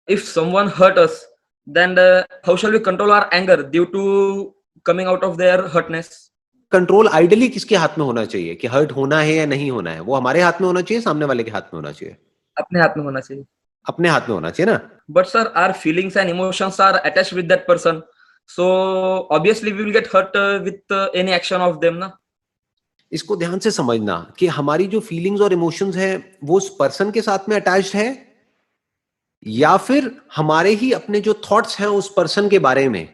if someone hurt us, then how shall we control our anger due to coming out of their hurtness? Control ideally किसके हाथ में होना चाहिए कि hurt होना है या नहीं होना है? वो हमारे हाथ में होना चाहिए, सामने वाले के हाथ में होना चाहिए? अपने हाथ में होना चाहिए. अपने हाथ में होना चाहिए ना. But sir, our feelings and emotions are attached with that person, so obviously we will get hurt with any action of them, na? इसको ध्यान से समझना कि हमारी जो फीलिंग्स और इमोशंस है वो उस पर्सन के साथ में अटैच्ड है या फिर हमारे ही अपने जो थॉट्स हैं उस पर्सन के बारे में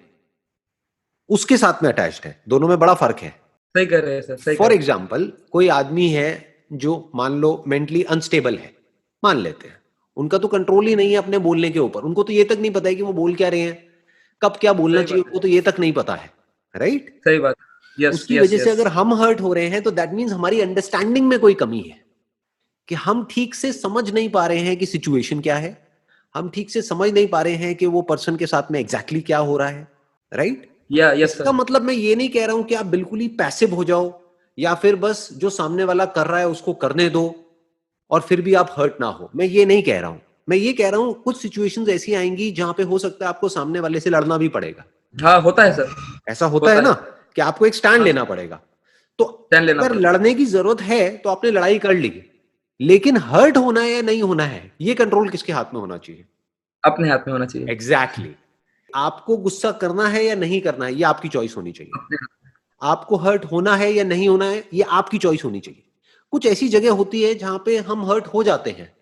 उसके साथ में अटैच्ड है. दोनों में बड़ा फर्क है. सही कह रहे हैं सर, सही. फॉर एग्जाम्पल, कोई आदमी है जो मान लो मेंटली अनस्टेबल है, मान लेते हैं, उनका तो कंट्रोल ही नहीं है अपने बोलने के ऊपर. उनको तो ये तक नहीं पता है कि वो बोल क्या रहे हैं, कब क्या बोलना चाहिए, उनको तो ये तक नहीं पता है. राइट? सही बात. यस, उसकी वजह से अगर हम हर्ट हो रहे हैं तो दैट मीन्स हमारी अंडरस्टैंडिंग में कोई कमी है कि हम ठीक से समझ नहीं पा रहे हैं कि सिचुएशन क्या है, हम ठीक से समझ नहीं पा रहे हैं कि वो पर्सन के साथ में एग्जैक्टली क्या हो रहा है. राइट? इसका मतलब मैं ये नहीं कह रहा हूं कि आप बिल्कुल ही पैसिव हो जाओ या फिर बस जो सामने वाला कर रहा है उसको करने दो और फिर भी आप हर्ट ना हो. मैं ये नहीं कह रहा हूं. मैं ये कह रहा हूं कुछ सिचुएशंस ऐसी आएंगी जहां पे हो सकता है आपको सामने वाले से लड़ना भी पड़ेगा. हाँ, होता है सर. ऐसा होता है ना कि आपको एक स्टैंड लेना पड़ेगा. तो अगर लड़ने की जरूरत है तो आपने लड़ाई कर ली, लेकिन हर्ट होना है या नहीं होना है ये कंट्रोल किसके हाथ में होना चाहिए? अपने हाथ में होना चाहिए. एग्जैक्टली. आपको गुस्सा करना है या नहीं करना है ये आपकी चॉइस होनी चाहिए. आपको हर्ट होना है या नहीं होना है ये आपकी चॉइस होनी चाहिए. कुछ ऐसी जगह होती है जहां पे हम हर्ट हो जाते हैं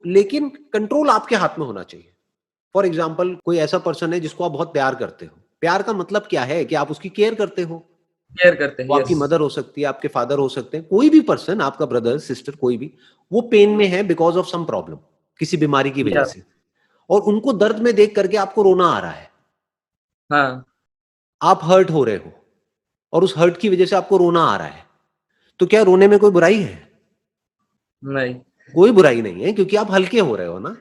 लेकिन कंट्रोल आपके हाथ में होना चाहिए. फॉर एग्जाम्पल, कोई ऐसा पर्सन है जिसको आप बहुत प्यार करते हो. प्यार का मतलब क्या है कि आप उसकी केयर करते हो. केयर करते हैं. वो आपकी मदर हो सकती है, आपके फादर हो सकते हैं, कोई भी पर्सन, आपका ब्रदर सिस्टर, कोई भी, वो पेन में है बिकॉज ऑफ सम प्रॉब्लम, किसी बीमारी की वजह से, और उनको दर्द में देख करके आपको रोना आ रहा है. हाँ. आप हर्ट हो रहे हो और उस हर्ट की वजह से आपको रोना आ रहा है, तो क्या रोने में कोई बुराई है? नहीं, कोई बुराई नहीं है, क्योंकि आप हल्के हो रहे हो ना.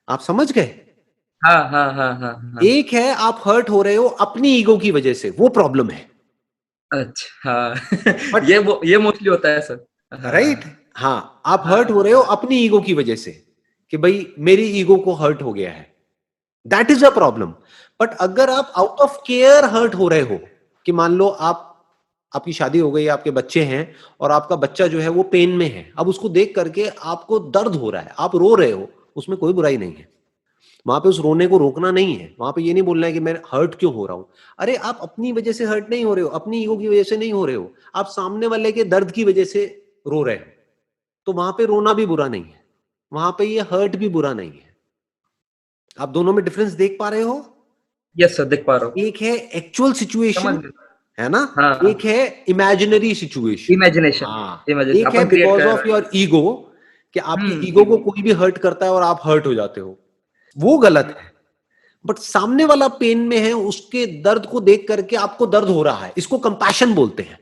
आप समझ गए? हाँ, हाँ, हाँ, हाँ. एक है आप हर्ट हो रहे हो अपनी ईगो की वजह से, वो प्रॉब्लम है. अच्छा. ये मोस्टली होता है सर. राइट? हाँ, आप हर्ट हो रहे हो अपनी ईगो की वजह से कि भाई मेरी ईगो को हर्ट हो गया है. That is a problem. But अगर आप आउट ऑफ केयर हर्ट हो रहे हो कि मान लो आपकी शादी हो गई, आपके बच्चे हैं और आपका बच्चा जो है वो पेन में है, अब उसको देख करके आपको दर्द हो रहा है, आप रो रहे हो, उसमें कोई बुराई नहीं है. वहां पे उस रोने को रोकना नहीं है. वहां पे ये नहीं बोलना है कि मैं हर्ट क्यों हो रहा हूं. अरे आप अपनी वजह से हर्ट नहीं हो रहे हो, अपनी ईगो की वजह से नहीं हो रहे हो, आप सामने वाले के दर्द की वजह से रो रहे हो. तो वहां पे रोना भी बुरा नहीं है, वहां पे ये हर्ट भी बुरा नहीं है. आप दोनों में डिफरेंस देख पा रहे हो? यस सर, देख पा रहा हूँ. एक है एक्चुअल सिचुएशन, है ना? हाँ. एक है इमेजिनरी सिचुएशन. इमेजिनेशन. हाँ. एक है अपन क्रिएट बिकॉज कर ऑफ योर ईगो, कि आपकी हम्म. ईगो को कोई भी हर्ट करता है और आप हर्ट हो जाते हो, वो गलत है. बट सामने वाला पेन में है, उसके दर्द को देख करके आपको दर्द हो रहा है, इसको कंपैशन बोलते हैं,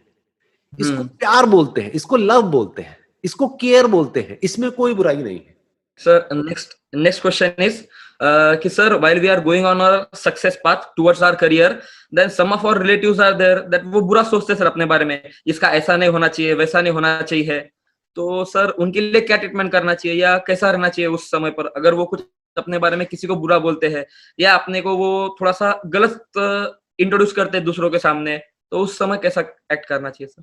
इसको प्यार बोलते हैं, इसको लव बोलते हैं, इसको केयर बोलते हैं. इसमें कोई बुराई नहीं है. सर, नेक्स्ट क्वेश्चन इज कि sir, while we are going on our success path towards our career, then some of our relatives are there that वो बुरा सोचते हैं सर अपने बारे में, इसका ऐसा नहीं होना चाहिए, वैसा नहीं होना चाहिए. तो सर उनके लिए क्या ट्रीटमेंट करना चाहिए या कैसा रहना चाहिए उस समय पर, अगर वो कुछ अपने बारे में किसी को बुरा बोलते हैं या अपने को वो थोड़ा सा गलत इंट्रोड्यूस करते हैं दूसरों के सामने, तो उस समय कैसा एक्ट करना चाहिए सर?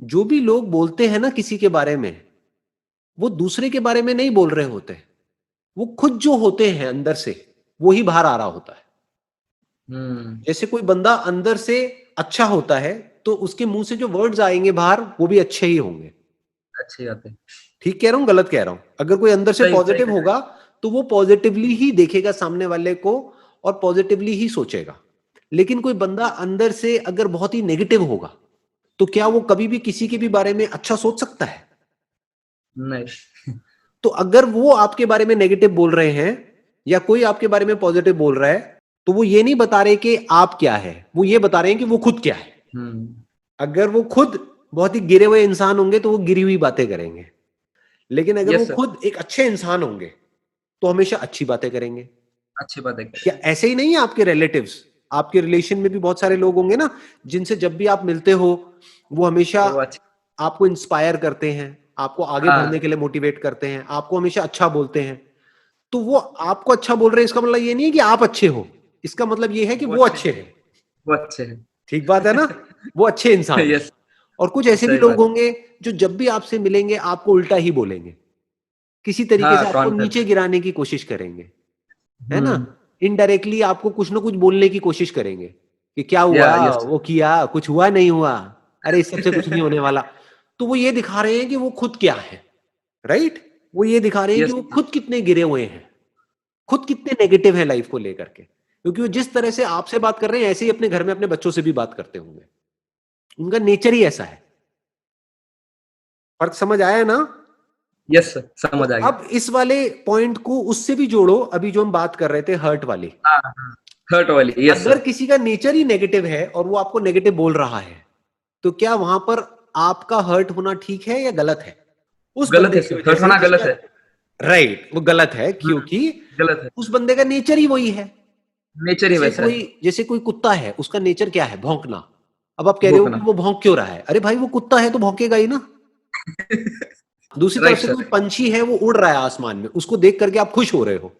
जो भी लोग बोलते हैं ना किसी के बारे में, वो दूसरे के बारे में नहीं बोल रहे होते, वो खुद जो होते हैं अंदर से वो ही बाहर आ रहा होता है. जैसे कोई बंदा अंदर से अच्छा होता है तो उसके मुंह से जो वर्ड्स आएंगे बाहर वो भी अच्छे ही होंगे. अच्छी बात है. ठीक कह रहा हूं, गलत कह रहा हूं? अगर कोई अंदर से पॉजिटिव होगा तो वो पॉजिटिवली ही देखेगा सामने वाले को और पॉजिटिवली ही सोचेगा. लेकिन कोई बंदा अंदर से अगर बहुत ही नेगेटिव होगा तो क्या वो कभी भी किसी के भी बारे में अच्छा सोच सकता है? नहीं. तो अगर वो आपके बारे में नेगेटिव बोल रहे हैं या कोई आपके बारे में पॉजिटिव बोल रहा है तो वो ये नहीं बता रहे कि आप क्या है, वो ये बता रहे हैं कि वो खुद क्या है. अगर वो खुद बहुत ही गिरे हुए इंसान होंगे तो वो गिरी हुई बातें करेंगे, लेकिन अगर वो खुद एक अच्छे इंसान होंगे तो हमेशा अच्छी बातें करेंगे. अच्छी बात है. क्या ऐसे ही नहीं है आपके रिलेटिव्स? आपके रिलेशन में भी बहुत सारे लोग होंगे ना जिनसे जब भी आप मिलते हो वो हमेशा आपको इंस्पायर करते हैं, आपको आगे बढ़ने के लिए मोटिवेट करते हैं, आपको हमेशा अच्छा बोलते हैं. तो वो आपको अच्छा बोल रहे हैं, इसका मतलब ये नहीं है कि आप अच्छे हो, इसका मतलब ये है कि वो अच्छे हैं। वो अच्छे हैं। ठीक बात है ना? वो अच्छे इंसान हैं। यस, और कुछ ऐसे भी सही लोग बात। होंगे जो जब भी आपसे मिलेंगे आपको उल्टा ही बोलेंगे, किसी तरीके हाँ, से आपको कॉन्टेंट। नीचे गिराने की कोशिश करेंगे, है ना? हम्म। इनडायरेक्टली आपको कुछ ना कुछ बोलने की कोशिश करेंगे कि क्या हुआ, या यस। वो किया, कुछ हुआ नहीं हुआ, अरे इस सबसे कुछ नहीं होने वाला। तो वो ये दिखा रहे हैं कि वो खुद क्या है, राइट? वो ये दिखा रहे हैं कि यस। वो खुद कितने गिरे हुए हैं, खुद कितने नेगेटिव है लाइफ को लेकर के, क्योंकि वो जिस तरह से आपसे बात कर रहे हैं ऐसे ही अपने घर में अपने बच्चों से भी बात करते होंगे, उनका नेचर ही ऐसा है। फर्क समझ आया ना? यस सर, तो समझ आ गया। अब इस वाले पॉइंट को उससे भी जोड़ो, अभी जो हम बात कर रहे थे हर्ट वाली। हाँ, हाँ, हर्ट वाली, यस अगर सर। किसी का नेचर ही नेगेटिव है और वो आपको नेगेटिव बोल रहा है, तो क्या वहां पर आपका हर्ट होना ठीक है या गलत है? उस गलत बंदे है की सर, वजह हर्ट से होना गलत जिसका, है। राइट, वो गलत है हम्म, क्योंकि गलत है। उस बंदे का नेचर ही वही है। नेचर ही वैसा है। जैसे कोई कुत्ता है, उसका नेचर क्या है? भौंकना। अब आप कह रहे हो कि भौंकना। वो भौंक क्यों रहा है? अरे भाई वो कुत्ता है तो भौंकेगा ही ना। दूसरी तरफ राइट से कोई सर। पंछी है, वो उड़ रहा है आसमान में, उसको देख करके आप खुश हो रहे हो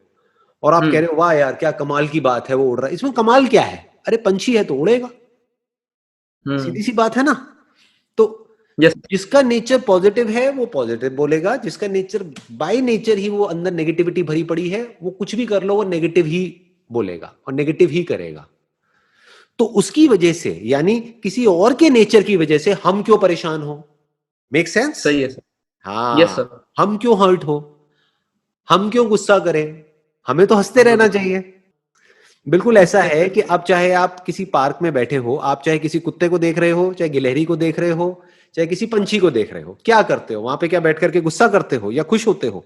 और आप कह हम्म। रहे हो वाह यार क्या कमाल की बात है, वो उड़ रहा है, इसमें कमाल क्या है? अरे पंछी है तो उड़ेगा, हम्म। सीधी सी बात है ना। तो यस। जिसका नेचर पॉजिटिव है वो पॉजिटिव बोलेगा, जिसका नेचर बाय नेचर ही वो अंदर नेगेटिविटी भरी पड़ी है, वो कुछ भी कर लो वो नेगेटिव ही बोलेगा और नेगेटिव ही करेगा। तो उसकी वजह से, यानी किसी और के नेचर की वजह से हम क्यों परेशान हो? Make sense? सही है सर। यस हाँ, सर। हम क्यों हर्ट हो, हम क्यों गुस्सा करें? हमें तो हंसते हमें रहना तो चाहिए। बिल्कुल ऐसा है कि अब चाहे आप किसी पार्क में बैठे हो, आप चाहे किसी कुत्ते को देख रहे हो, चाहे गिलहरी को देख रहे हो, चाहे किसी पंछी को देख रहे हो, क्या करते हो वहां पे? क्या बैठ करके गुस्सा करते हो या खुश होते हो?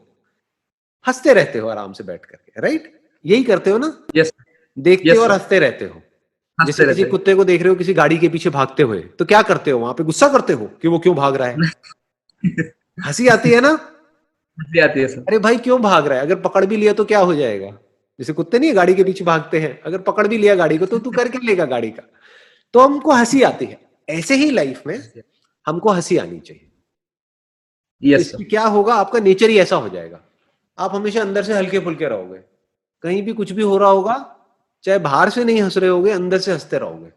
हंसते रहते हो आराम से बैठ करके, राइट? यही करते हो ना? यस। देखते हो यस और सर, हंसते रहते हो। जैसे हंसते किसी रहते हैं। कुत्ते को देख रहे हो किसी गाड़ी के पीछे भागते हुए, तो क्या करते हो वहां पे? गुस्सा करते हो कि वो क्यों भाग रहा है, हंसी आती है ना? हंसी आती है सर। अरे भाई क्यों भाग रहा है? अगर पकड़ भी लिया तो क्या हो जाएगा? जैसे कुत्ते नहीं गाड़ी के पीछे भागते हैं, अगर पकड़ भी लिया गाड़ी को तो तू करके लेगा गाड़ी का। तो हमको हंसी आती है। ऐसे ही लाइफ में हमको हंसी आनी चाहिए। तो यस इसमें सर। क्या होगा, आपका नेचर ही ऐसा हो जाएगा, आप हमेशा अंदर से हल्के फुल्के रहोगे, कहीं भी कुछ भी हो रहा होगा, चाहे बाहर से नहीं हंस रहे होगे, अंदर से हंसते रहोगे।